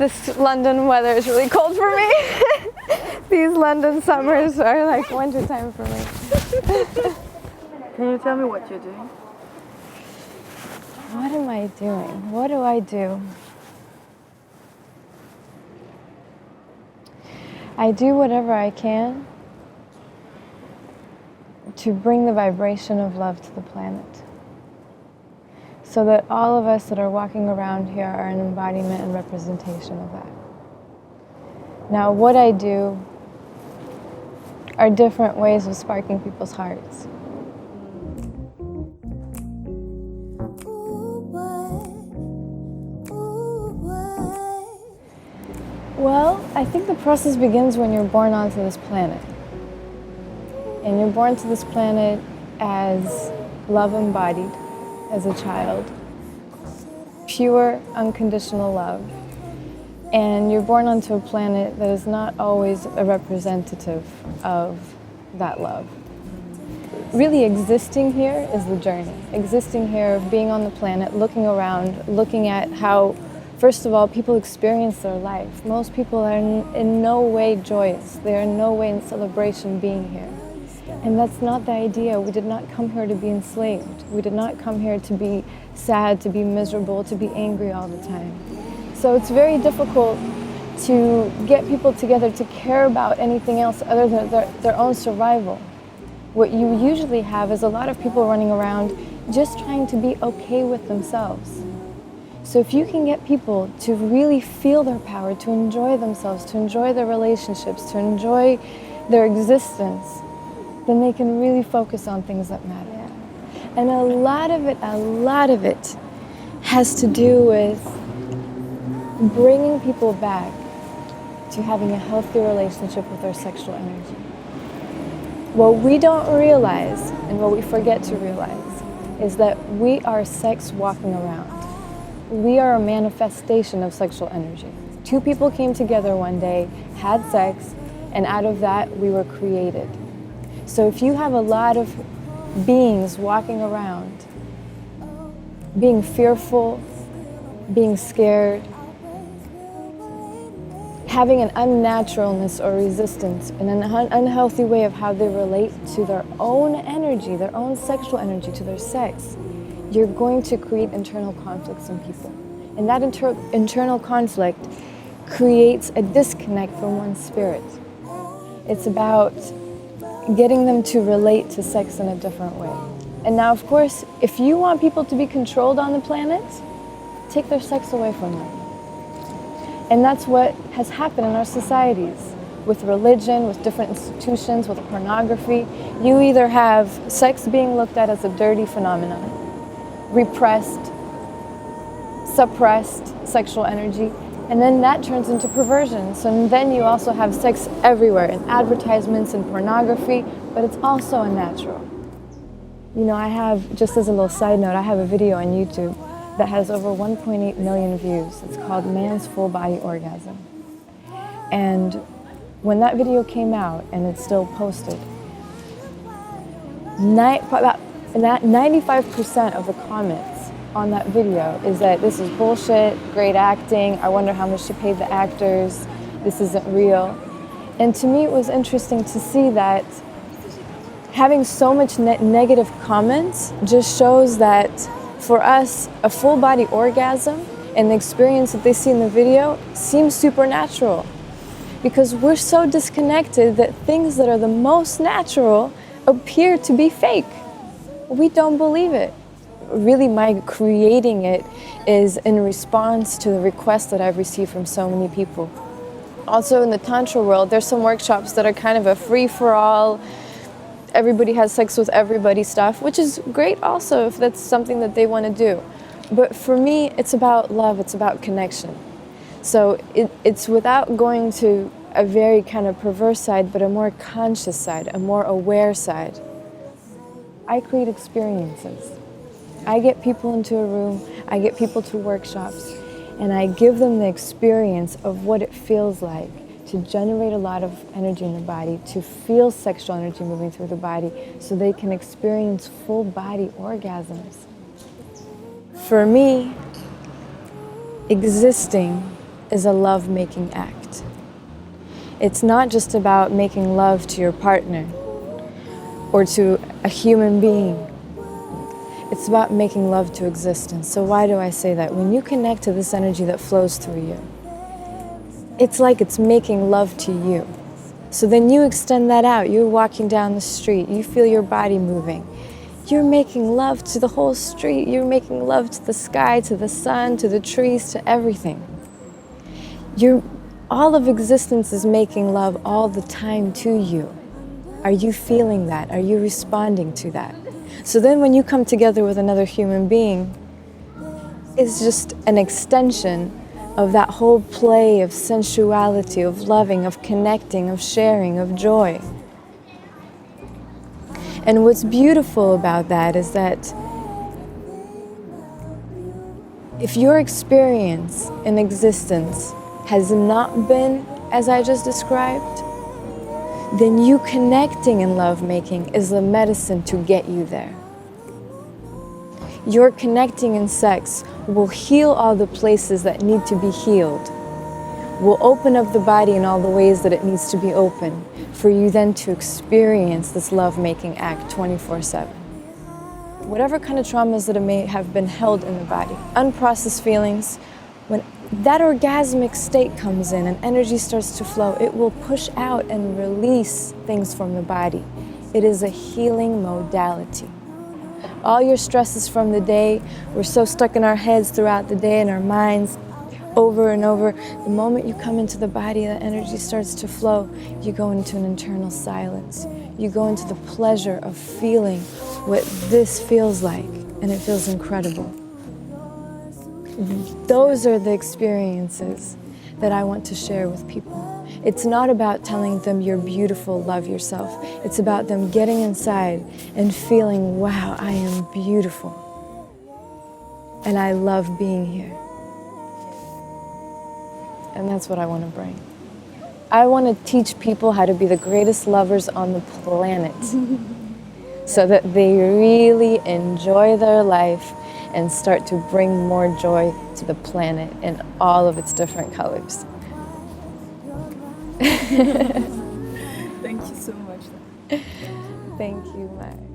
This London weather is really cold for me. These London summers are like winter time for me. Can you tell me what you're doing? What am I doing? What do I do? I do whatever I can to bring the vibration of love to the planet, so that all of us that are walking around here are an embodiment and representation of that. Now, what I do are different ways of sparking people's hearts. Well, I think the process begins when you're born onto this planet. And you're born to this planet as love embodied, as a child. Pure, unconditional love. And you're born onto a planet that is not always a representative of that love. Really existing here is the journey. Existing here, being on the planet, looking around, looking at how, first of all, people experience their life. Most people are in no way joyous. They are in no way in celebration being here. And that's not the idea. We did not come here to be enslaved. We did not come here to be sad, to be miserable, to be angry all the time. So it's very difficult to get people together to care about anything else other than their own survival. What you usually have is a lot of people running around just trying to be okay with themselves. So if you can get people to really feel their power, to enjoy themselves, to enjoy their relationships, to enjoy their existence, then they can really focus on things that matter. Yeah. And a lot of it has to do with bringing people back to having a healthy relationship with their sexual energy. What we don't realize, and what we forget to realize, is that we are sex walking around. We are a manifestation of sexual energy. Two people came together one day, had sex, and out of that we were created. So if you have a lot of beings walking around, being fearful, being scared, having an unnaturalness or resistance and an unhealthy way of how they relate to their own energy, their own sexual energy, to their sex, you're going to create internal conflicts in people. And that internal conflict creates a disconnect from one's spirit. It's about getting them to relate to sex in a different way. And now, of course, if you want people to be controlled on the planet, take their sex away from them. And that's what has happened in our societies, with religion, with different institutions, with pornography. You either have sex being looked at as a dirty phenomenon, repressed, suppressed sexual energy, and then that turns into perversion. So then you also have sex everywhere, in advertisements and pornography, but it's also unnatural. You know, I have, just as a little side note, I have a video on YouTube that has over 1.8 million views. It's called Man's Full Body Orgasm. And when that video came out, and it's still posted, about 95% of the comments on that video is that this is bullshit, great acting, I wonder how much she paid the actors, this isn't real. And to me it was interesting to see that having so much negative comments just shows that for us, a full body orgasm and the experience that they see in the video seems supernatural, because we're so disconnected that things that are the most natural appear to be fake. We don't believe it. Really, my creating it is in response to the requests that I've received from so many people. Also in the Tantra world, there's some workshops that are kind of a free-for-all, everybody has sex with everybody stuff, which is great also if that's something that they want to do. But for me, it's about love, it's about connection. So it's without going to a very kind of perverse side, but a more conscious side, a more aware side. I create experiences. I get people into a room, I get people to workshops, and I give them the experience of what it feels like to generate a lot of energy in the body, to feel sexual energy moving through the body, so they can experience full body orgasms. For me, existing is a love-making act. It's not just about making love to your partner or to a human being. It's about making love to existence. So why do I say that? When you connect to this energy that flows through you, it's like it's making love to you. So then you extend that out. You're walking down the street. You feel your body moving. You're making love to the whole street. You're making love to the sky, to the sun, to the trees, to everything. All of existence is making love all the time to you. Are you feeling that? Are you responding to that? So then when you come together with another human being, it's just an extension of that whole play of sensuality, of loving, of connecting, of sharing, of joy. And what's beautiful about that is that if your experience in existence has not been as I just described, then you connecting in lovemaking is the medicine to get you there. Your connecting in sex will heal all the places that need to be healed, will open up the body in all the ways that it needs to be open, for you then to experience this lovemaking act 24/7. Whatever kind of traumas that may have been held in the body, unprocessed feelings, when that orgasmic state comes in and energy starts to flow, it will push out and release things from the body. It is a healing modality. All your stresses from the day, we're so stuck in our heads throughout the day, in our minds, over and over. The moment you come into the body, the energy starts to flow. You go into an internal silence. You go into the pleasure of feeling what this feels like, and it feels incredible. Those are the experiences that I want to share with people. It's not about telling them you're beautiful, love yourself. It's about them getting inside and feeling, wow, I am beautiful. And I love being here. And that's what I want to bring. I want to teach people how to be the greatest lovers on the planet so that they really enjoy their life and start to bring more joy to the planet in all of its different colors. Thank you so much. Thank you, Mai.